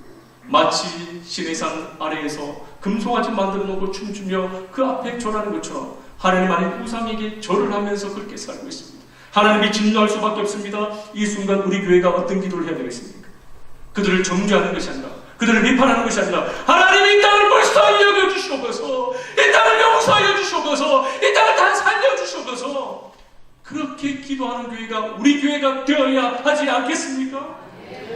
Speaker 1: 마치 시내산 아래에서 금송아지 만들어 놓고 춤추며 그 앞에 절하는 것처럼 하나님 아닌 우상에게 절을 하면서 그렇게 살고 있습니다. 하나님이 진노할 수밖에 없습니다. 이 순간 우리 교회가 어떤 기도를 해야 되겠습니까? 그들을 정죄하는 것이 아니라, 그들을 비판하는 것이 아니라, 하나님이 이 땅을 벌써 여겨주시옵소서, 이 땅을 용서하여 주시옵소서, 이 땅을 다 살려주시옵소서, 그렇게 기도하는 교회가 우리 교회가 되어야 하지 않겠습니까?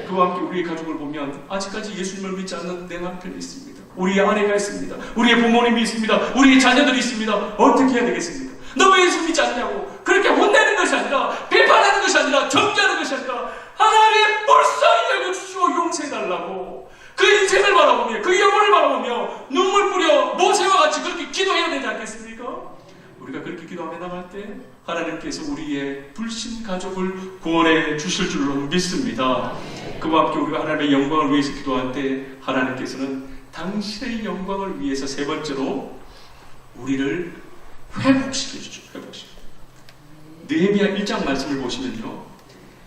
Speaker 1: 그와 함께 우리의 가족을 보면 아직까지 예수님을 믿지 않는 내 남편이 있습니다. 우리의 아내가 있습니다. 우리의 부모님이 있습니다. 우리의 자녀들이 있습니다. 어떻게 해야 되겠습니까? 너 왜 예수 믿지 않냐고 그렇게 혼내는 것이 아니라, 비판하는 것이 아니라, 정죄하는 것이 아니라, 하나님 불쌍히 여겨주시고 용서해달라고 그 인생을 바라보며 그 영혼을 바라보며 눈물 뿌려 모세와 같이 그렇게 기도해야 되지 않겠습니까? 우리가 그렇게 기도하며 나갈 때 하나님께서 우리의 불신 가족을 구원해 주실 줄로 믿습니다. 그와 함께 우리가 하나님의 영광을 위해서 기도할 때 하나님께서는 당신의 영광을 위해서 세 번째로 우리를 회복시켜 주죠. 회복시켜. 느헤미야 1장 말씀을 보시면요,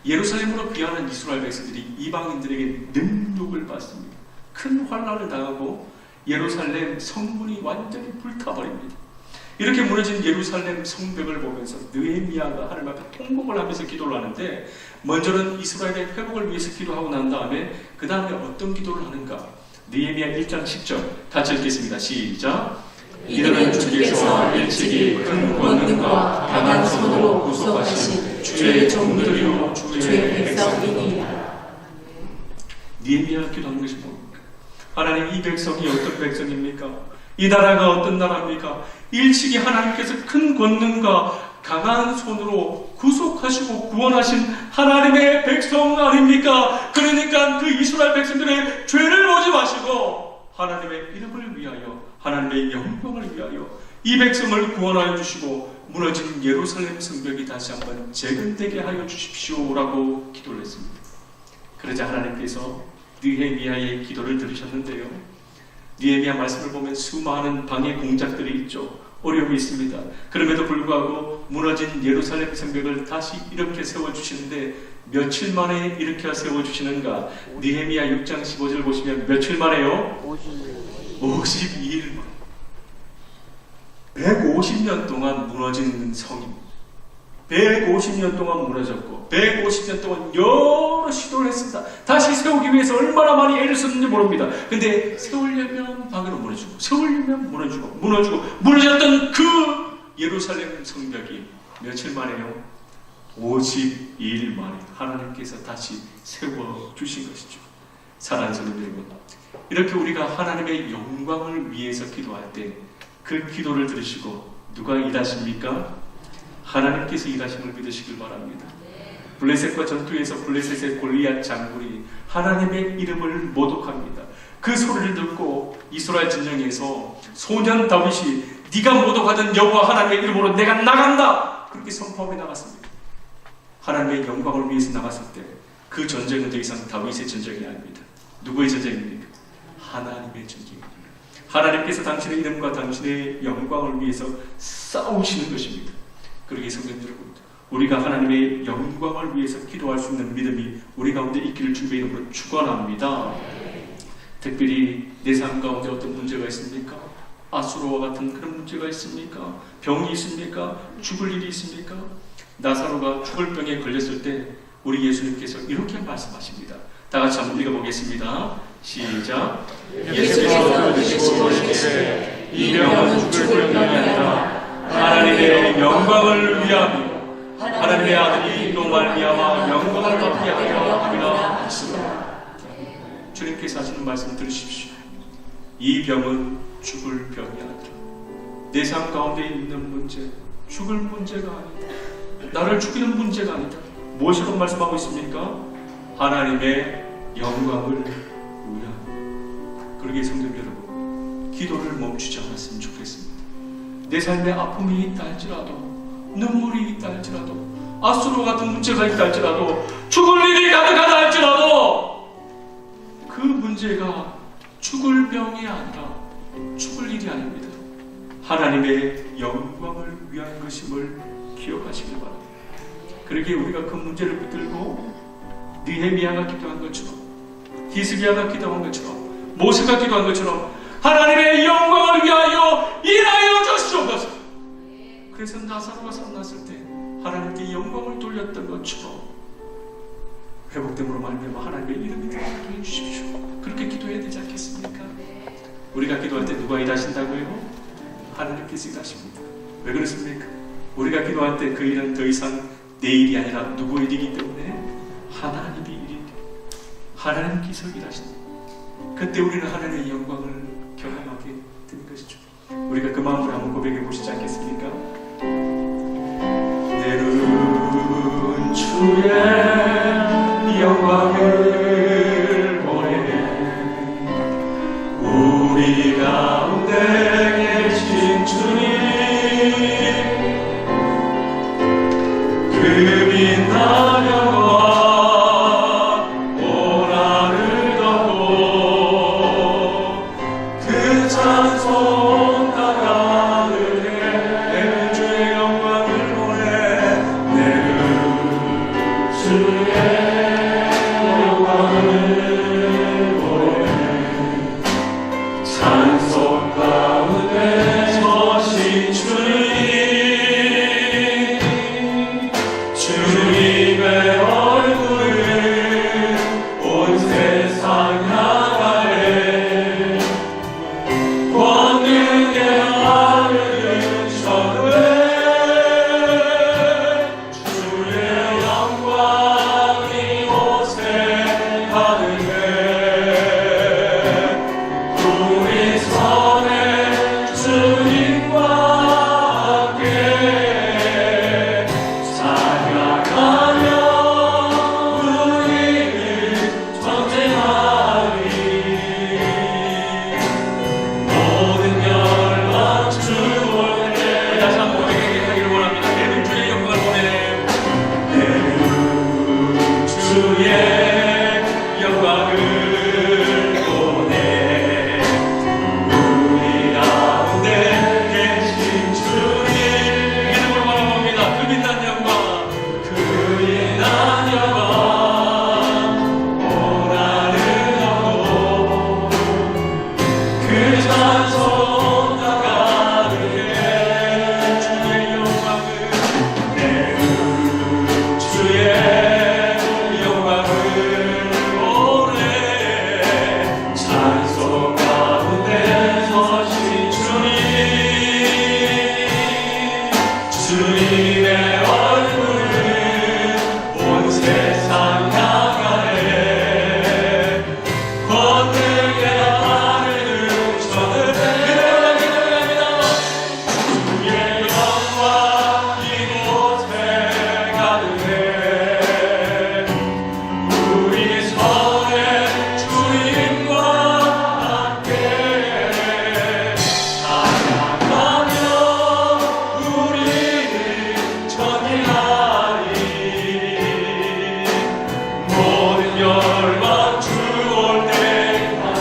Speaker 1: 예루살렘으로 귀환한 이스라엘 백성들이 이방인들에게 능욕을 받습니다. 큰 환난을 당하고 예루살렘 성문이 완전히 불타버립니다. 이렇게 무너진 예루살렘 성벽을 보면서 느헤미야가 하나님 앞에 통곡을 하면서 기도를 하는데, 먼저는 이스라엘의 회복을 위해서 기도하고 난 다음에 그 다음에 어떤 기도를 하는가? 느헤미야 1장 10절 같이 읽겠습니다. 시작.
Speaker 2: 이들은 주께서 일찍이 큰 권능과 강한 손으로 구속하신 주의 종들이요 주의 백성이니이다.
Speaker 1: 느헤미야가 기도하는 것이 뭡니까? 하나님, 이 백성이 어떤 백성입니까? 이 나라가 어떤 나라입니까? 일찍이 하나님께서 큰 권능과 강한 손으로 구속하시고 구원하신 하나님의 백성 아닙니까? 그러니까 그 이스라엘 백성들의 죄를 보지 마시고 하나님의 이름을 위하여, 하나님의 영광을 위하여 이 백성을 구원하여 주시고 무너진 예루살렘 성벽이 다시 한번 재건되게 하여 주십시오라고 기도를 했습니다. 그러자 하나님께서 느헤미야의 기도를 들으셨는데요, 느헤미야 말씀을 보면 수많은 방해 공작들이 있죠. 어려움이 있습니다. 그럼에도 불구하고 무너진 예루살렘 성벽을 다시 이렇게 세워주시는데 며칠 만에 이렇게 세워주시는가? 느헤미야 6장 15절 보시면 며칠 만에요? 52일 만에. 150년 동안 무너진 성입니다. 150년 동안 무너졌고 150년 동안 여러 시도를 했습니다. 다시 세우기 위해서 얼마나 많이 애를 썼는지 모릅니다. 근데 세우려면 방으로 무너지고, 세우려면 무너지고 무너졌던 그 예루살렘 성벽이 며칠 만에요? 52일 만에 하나님께서 다시 세워주신 것이죠. 사랑하는 성도 여러분, 이렇게 우리가 하나님의 영광을 위해서 기도할 때 그 기도를 들으시고 누가 일하십니까? 하나님께서 일하심을 믿으시길 바랍니다. 블레셋과 전투에서 블레셋의 골리앗 장군이 하나님의 이름을 모독합니다. 그 소리를 듣고 이스라엘 진영에서 소년 다윗이 네가 모독하던 여호와 하나님의 이름으로 내가 나간다, 그렇게 선포하며 나갔습니다. 하나님의 영광을 위해서 나갔을 때 그 전쟁은 더 이상 다윗의 전쟁이 아닙니다. 누구의 전쟁입니까? 하나님의 전쟁입니다. 하나님께서 당신의 이름과 당신의 영광을 위해서 싸우시는 것입니다. 그러기에 성도 여러분, 우리가 하나님의 영광을 위해서 기도할 수 있는 믿음이 우리 가운데 있기를 주님의 이름으로 축원합니다. 특별히 내 삶 가운데 어떤 문제가 있습니까? 아수로와 같은 그런 문제가 있습니까? 병이 있습니까? 죽을 일이 있습니까? 나사로가 죽을 병에 걸렸을 때 우리 예수님께서 이렇게 말씀하십니다. 다 같이 한번 읽어보겠습니다. 시작.
Speaker 2: 예수께서 드시고 이르시되 이 병은 죽을 병이 아니라
Speaker 1: 하나님의 영광을 위하여 하나님의 아들이 또 말미암아 영광을 받게 하려 함이라 하시더라. 주님께서 하시는 말씀 들으십시오. 이 병은 죽을 병이 아니라, 내 삶 가운데 있는 문제, 죽을 문제가 아니다, 나를 죽이는 문제가 아니다. 무엇이라고 말씀하고 있습니까? 하나님의 영광을 위하여. 그러기에 성도 여러분, 기도를 멈추지 않았으면 좋겠습니다. 내 삶에 아픔이 있다 할지라도, 눈물이 있다 할지라도, 아수로 같은 문제가 있다 할지라도, 죽을 일이 가득하다 할지라도 문제가 죽을 병이 아니라 죽을 일이 아닙니다. 하나님의 영광을 위한 것임을 기억하시길 바랍니다. 그러기에 우리가 그 문제를 붙들고 느헤미야가 기도한 것처럼, 히스기야가 기도한 것처럼, 모세가 기도한 것처럼 하나님의 영광을 위하여 일하여 주시옵소서. 그래서 나사로가 살아났을 때 하나님께 영광을 돌렸던 것처럼 회복됨으로 말미암아 하나님의 이름이 드러나게 해주십시오. 그렇게 기도해야 되지 않겠습니까? 우리가 기도할 때 누가 일하신다고요? 하나님께서 일하십니다. 왜 그렇습니까? 우리가 기도할 때 그 일은 더 이상 내 일이 아니라 누구 일이기 때문에 하나님의 일이기 때문에 하나님께서 일하신다. 그때 우리는 하나님의 영광을 경험하게 되는 것이죠. 우리가 그 마음으로 한번 고백해 보시지 않겠습니까? 내는 주의 영광을 보내 우리 가운데 계신 주님 그 빛나는 영광 오나를 덮고 그 찬송 따라가는 내는 주의 영광을 보내 내는 주의 영광을 보내 찬송 가운데 서신 주님 주님의 얼굴을 온 세상 향하네 권능의 하늘을 쳐내 주의 영광이 옷에 가득해 우리 선에 주님과 함께 찬양하며 우리를 전쟁하리 모든 열방 주올 때 다시 한번 고백하기를 원합니다. 내는 주의 영광을 보내 내는 주의 영광을 보내 우리 가운데 계신 주님 믿음으로 바라봅니다. 그 빛난 영광 그 빛난 영광 오나를 덮고 그 찬송 나가르게 주의 영광을 내는 주의 영광을 보내 찬송 가운데 서신 주님 주님의 얼굴을 온 세상 향하네 권능의 하늘을 쳐내 기도합니다. 주의 영광 이곳에 가득해 우리 선에 주님과 함께 찬양하며 우리를 전하리 모든 열방 주올 때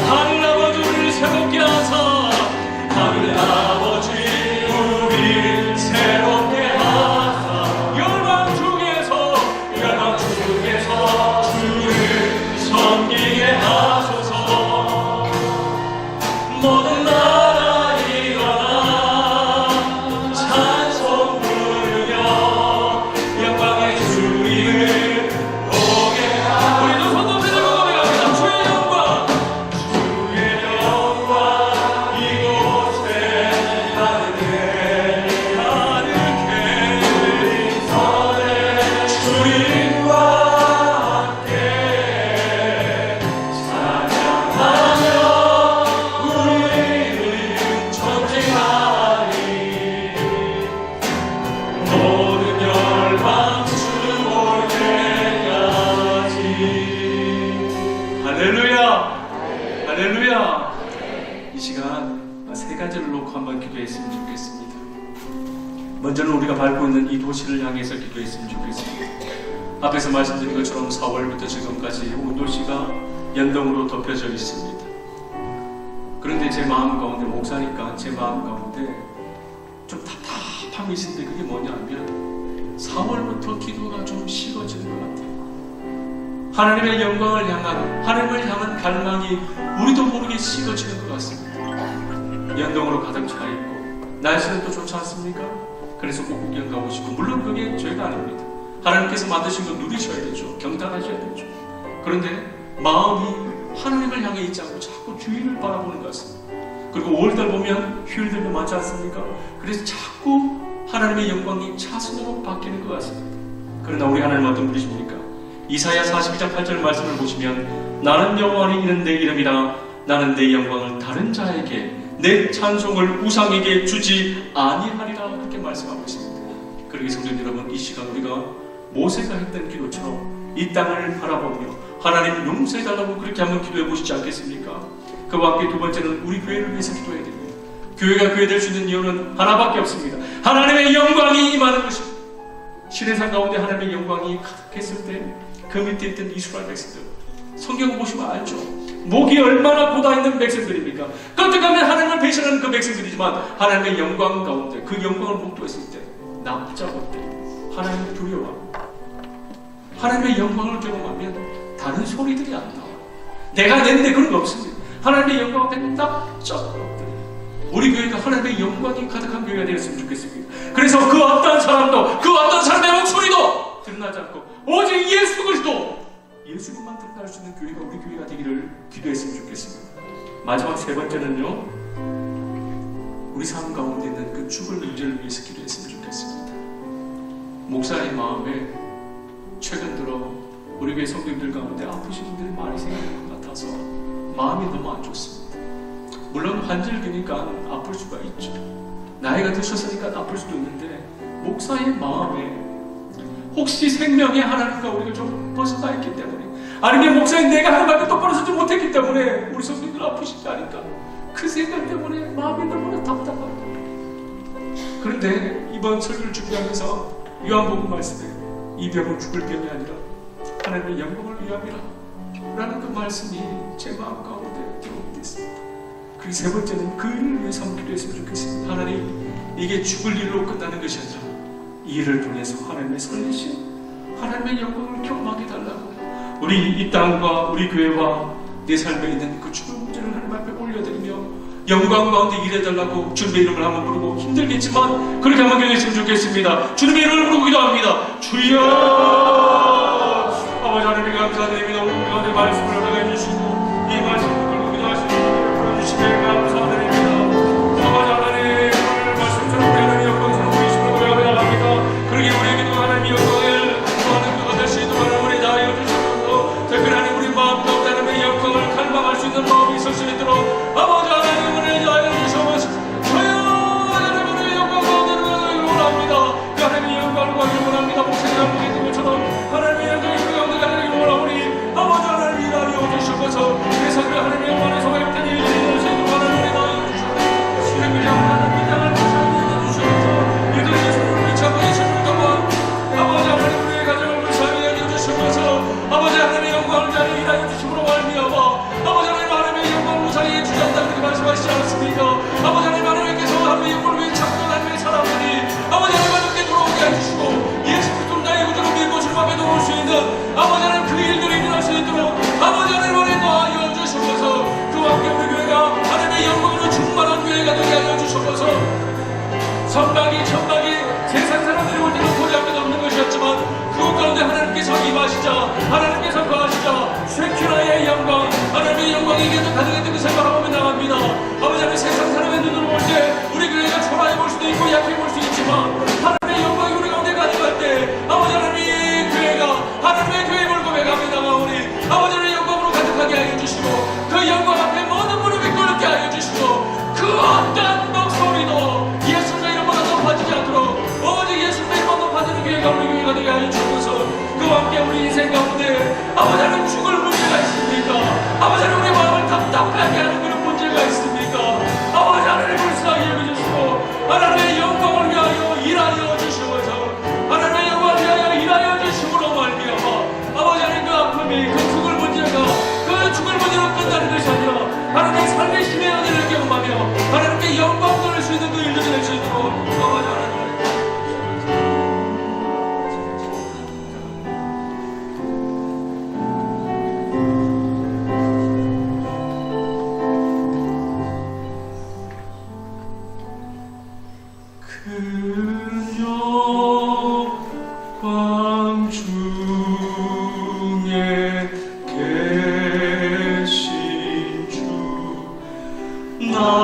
Speaker 1: 하늘 아버지 우리를 새롭게 하사 하늘 아버지 우리를 새롭게 하사 열방 중에서 주를 섬기게 하소서 모든 나라 일어나 찬송 부르며 영광의 주님을 보게 하소서 우리도 손 높이 들고 고백합니다. 주의 영광 이곳에 가득해 우리 선에 주님과 함께 찬양하며 우리를 전쟁하리 모든 열방 주올 때까지 할렐루야 할렐루야. 이 시간 세 가지를 놓고 한번 기도했으면 좋겠습니다. 먼저는 우리가 밟고 있는 이 도시를 향해서 기도했으면 좋겠습니다. 앞에서 말씀드린 것처럼 4월부터 지금까지 온 도시가 연동으로 덮여져 있습니다. 그런데 제 마음 가운데, 목사니까 제 마음 가운데 좀 답답함이 있는데 그게 뭐냐면 4월부터 기도가 좀 식어지는 것 같아요. 하나님의 영광을 향한, 하나님을 향한 갈망이 우리도 모르게 식어지는 것 같습니다. 연동으로 가득 차 있고 날씨는 또 좋지 않습니까? 그래서 꼭 구경 가고 싶고, 물론 그게 죄가 아닙니다. 하나님께서 만드신 거 누리셔야 되죠. 경단하셔야 되죠. 그런데 마음이 하나님을 향해 있지 않고 자꾸 주위를 바라보는 것 같습니다. 그리고 5월달 보면 휴일들도 많지 않습니까? 그래서 자꾸 하나님의 영광이 차순으로 바뀌는 것 같습니다. 그러나 우리 하나님 어떤 분이십니까? 이사야 42장 8절 말씀을 보시면 나는 여호와니 이는 내 이름이라 나는 내 영광을 다른 자에게 내 찬송을 우상에게 주지 아니하리라 그렇게 말씀하고 있습니다. 그러기 성도 여러분, 이 시간 우리가 모세가 했던 기도처럼 이 땅을 바라보며 하나님 용서해달라고 그렇게 한번 기도해 보시지 않겠습니까? 그와 함께 두 번째는 우리 교회를 위해서 기도해야 됩니다. 교회가 교회 될 수 있는 이유는 하나밖에 없습니다. 하나님의 영광이 임하는 것입니다. 시내산 가운데 하나님의 영광이 가득했을 때 그 밑에 있던 이스라엘 백성들, 성경 보시면 알죠. 목이 얼마나 고다있는 백성들입니까? 깜짝하면 하나님을 배신하는 그 백성들이지만 하나님의 영광 가운데 그 영광을 목도했을 때 납작할 때 하나님을 두려워합니다. 하나님의 영광을 경험하면 다른 소리들이 안 나와요. 내가 낸데 그런 거 없습니다. 하나님의 영광 앞에 납작 우리 교회가 하나님의 영광이 가득한 교회가 되었으면 좋겠습니다. 그래서 그 어떤 사람도, 그 어떤 사람의 목소리도 드러나지 않고 오직 예수 그리스도, 예수님만 드러날 수 있는 교회가 우리 교회가 되기를 기도했으면 좋겠습니다. 마지막 세 번째는요, 우리 삶 가운데 있는 그 죽을 문제를 위해서 기도했으면 좋겠습니다. 목사의 마음에 최근 들어 우리 교회 성도님들 가운데 아프신 분들이 많이 생기는 것 같아서 마음이 너무 안 좋습니다. 물론 환절기니까 아플 수가 있죠. 나이가 드셨으니까 아플 수도 있는데 목사의 마음에 혹시 생명의 하나님과 우리가 좀 벗어나 있기 때문에, 아니면 목사님 내가 하나님께 똑바로 서지 못했기 때문에 우리 성도님들 아프시지 않을까, 그 생각 때문에 마음이 너무나 답답합니다. 그런데 이번 설교를 준비하면서 요한복음 말씀에 이 병은 죽을 병이 아니라 하나님의 영광을 위함이라 라는 그 말씀이 제 마음 가운데 들어오게 됐습니다. 그리고 세 번째는 그 일을 위해서 한번 기도했으면 좋겠습니다. 하나님, 이게 죽을 일로 끝나는 것이 아니라 이 일을 통해서 하나님의 살리신 하나님의 영광을 경험하게 달라고, 우리 이 땅과 우리 교회와 내 삶에 있는 그 죽을 문제를 하나님 앞에 올려드리며 영광 가운데 일해달라고 주님의 이름을 한번 부르고, 힘들겠지만 그렇게 한번 기도했으면 좋겠습니다. 주님의 이름을 부르고 기도합니다. 주여! 아버지 하나님 감사드립니다. 오늘 우리 가운데 말씀을 허락해 주시고 이 말씀을 들고 기도하시는 분들을 불러주시기에 감사드립니다. 아버지 하나님, 오늘 말씀처럼 우리 하나님의 영광스러운 보이심을 고백하며 나갑니다. 그러기에 우리의 기도가 하나님의 영광을 구하는 그가 될 수 있도록 하나님의 나이어 주시옵소서. 특별히 하나님 우리 마음 가운데 하나님의 영광을 갈망할 수 있는 마음이 있을 수 있도록 아버지 하나님 오늘 나이어 주시옵소서. 저요 하나님 오늘 영광 가운데 들어가기를 원합니다. 그 하나님의 영광을 구하기를 원합니다. 목사님 함께 있는 것처럼 하나님의 영광이 그 가운데 가기를 원하오니 아버지 하나님이 나이어 주시옵소서. 그래서 그 하나님의 영광을 소개할 때니 이를 주시옵소서. 하나님의 나이어 주시옵소서. 시력을 향하는 그 땅을 보셔 주시옵소서. 이들의 손을 미쳐고 예수를 동안 아버지 하나님 우리의 가정을 불쌍히 여겨주시옵소서. 아버지 하나님의 영광을 자리 일하여 주심으로 말미암아 아버지 하나님 하나님의 영광을 무상히 주지 않다 그렇게 말씀하시지 않았습니까? 아버지 하나님 하나님께서 하나님의 영광을 위해 찾고 하나님의 사람들이 아버지 하나님 하나님께 돌아오게 해주시고 예수 그리스도 나의 구주로 믿고 주님 앞에 돌아올 수 있는 아버지 하나님 그 일들이 일어날 수 있도록 아버지 하나님 하나님 도와여 주시옵소서. 그와 함께 우리 교회가 하나님의 영광으로 충만한 교회가 되게 하여 주시옵소서. 선박이 천박이 세상 사람들이 볼 때는 보지 않게 없는 것이었지만 그것 가운데 하나님께서 임하시자, 하나님께서 거하시자 쉐키라의 영광, 하나님의 영광이 계속 가득했던 것을 바라보며 나갑니다. 아버지 하나님, 세상 사람의 눈으로 볼 때 우리 교회가 초라해 볼 수도 있고 약해 볼 수 있지만 하나님의 영광이 우리 가운데 가득할 때 아버지 하나님의 교회가 하나님의 교회를 고백하며 나가오니 아버지 하나님의 영광으로 가득하게 하여 주시고 그 영광 앞에 모든 무릎이 꿇게 하여 주시고 그 어떤 목소리도 예수님의 이름보다 높아지지 않도록 오직 예수님의 이름만 높아지는 교회가 우리 교회가 되게 하여 주셔서 그와 함께 우리 인생 가운데 아버지 하나님 죽을 문제가 있습니까? 아버지 하나님 우리 마음을 답답하게 하는 그런 문제가 있습니까? 나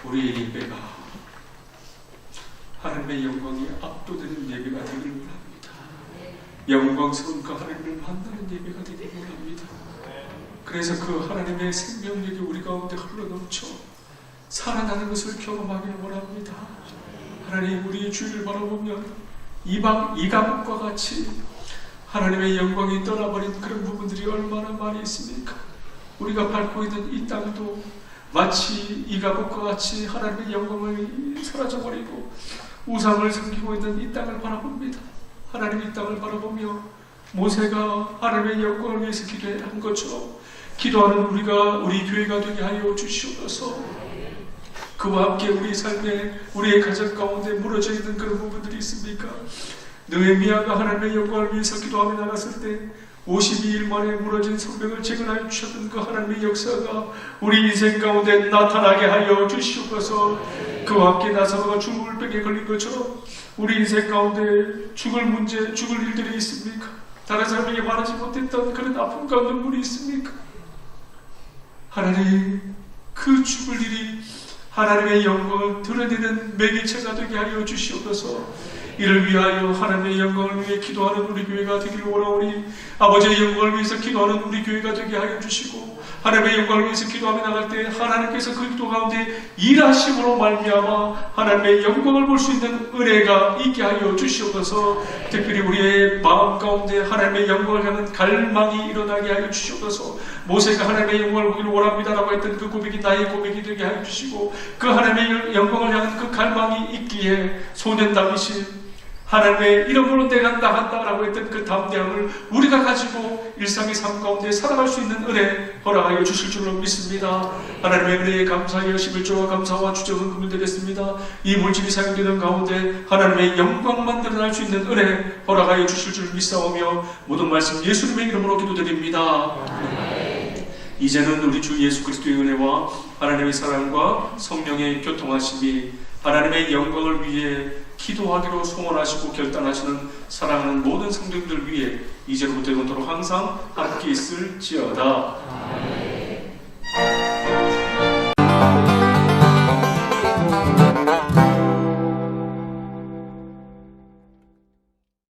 Speaker 1: 우리의 예배가 하나님의 영광이 압도되는 예배가 되기를 원합니다. 영광스러운 그 하나님을 만나는 예배가 되기를 원합니다. 그래서 그 하나님의 생명력이 우리 가운데 흘러넘쳐 살아나는 것을 경험하기를 원합니다. 하나님, 우리의 주를 바라보면 이방과 같이 하나님의 영광이 떠나버린 그런 부분들이 얼마나 많이 있습니까? 우리가 밟고 있는 이 땅도 마치 이가복과 같이 하나님의 영광을 사라져버리고 우상을 섬기고 있는 이 땅을 바라봅니다. 하나님, 이 땅을 바라보며 모세가 하나님의 영광을 위해서 기도한 것처럼 기도하는 우리 교회가 되게 하여 주시옵소서. 그와 함께 우리 삶에, 우리의 가정 가운데 무너져 있는 그런 부분들이 있습니까? 느헤미야가 하나님의 영광을 위해서 기도하며 나갔을 때 52일 만에 무너진 성벽을 재건하여 주셨던 그 하나님의 역사가 우리 인생 가운데 나타나게 하여 주시옵소서. 그와 함께 나사로가 죽을 병에 걸린 것처럼 우리 인생 가운데 죽을 문제, 죽을 일들이 있습니까? 다른 사람에게 말하지 못했던 그런 아픔과 눈물이 있습니까? 하나님, 그 죽을 일이 하나님의 영광을 드러내는 매개체가 되게 하여 주시옵소서. 이를 위하여 하나님의 영광을 위해 기도하는 우리 교회가 되기를 원하오니 아버지의 영광을 위해서 기도하는 우리 교회가 되게 하여 주시고, 하나님의 영광을 위해서 기도하며 나갈 때 하나님께서 그 기도 가운데 일하심으로 말미암아 하나님의 영광을 볼 수 있는 은혜가 있게 하여 주시옵소서. 특별히 우리의 마음 가운데 하나님의 영광을 향한 갈망이 일어나게 하여 주시옵소서. 모세가 하나님의 영광을 보기를 원합니다라고 했던 그 고백이 나의 고백이 되게 하여 주시고, 그 하나님의 영광을 향한 그 갈망이 있기에 소년 다윗이 하나님의 이름으로 내가 나간다라고 했던 그 담대함을 우리가 가지고 일상의 삶 가운데 살아갈 수 있는 은혜 허락하여 주실 줄로 믿습니다. 하나님의 은혜에 감사하여 11조와 감사와 주정은 금을드렸습니다. 이 물질이 사용되는 가운데 하나님의 영광만 드러날 수 있는 은혜 허락하여 주실 줄 믿사오며 모든 말씀 예수님의 이름으로 기도드립니다. 이제는 우리 주 예수 그리스도의 은혜와 하나님의 사랑과 성령의 교통하심이 하나님의 영광을 위해 기도하기로 소원하시고 결단하시는 사랑하는 모든 성도님들 위해 이제로부터 영원토록 항상 함께 있을지어다.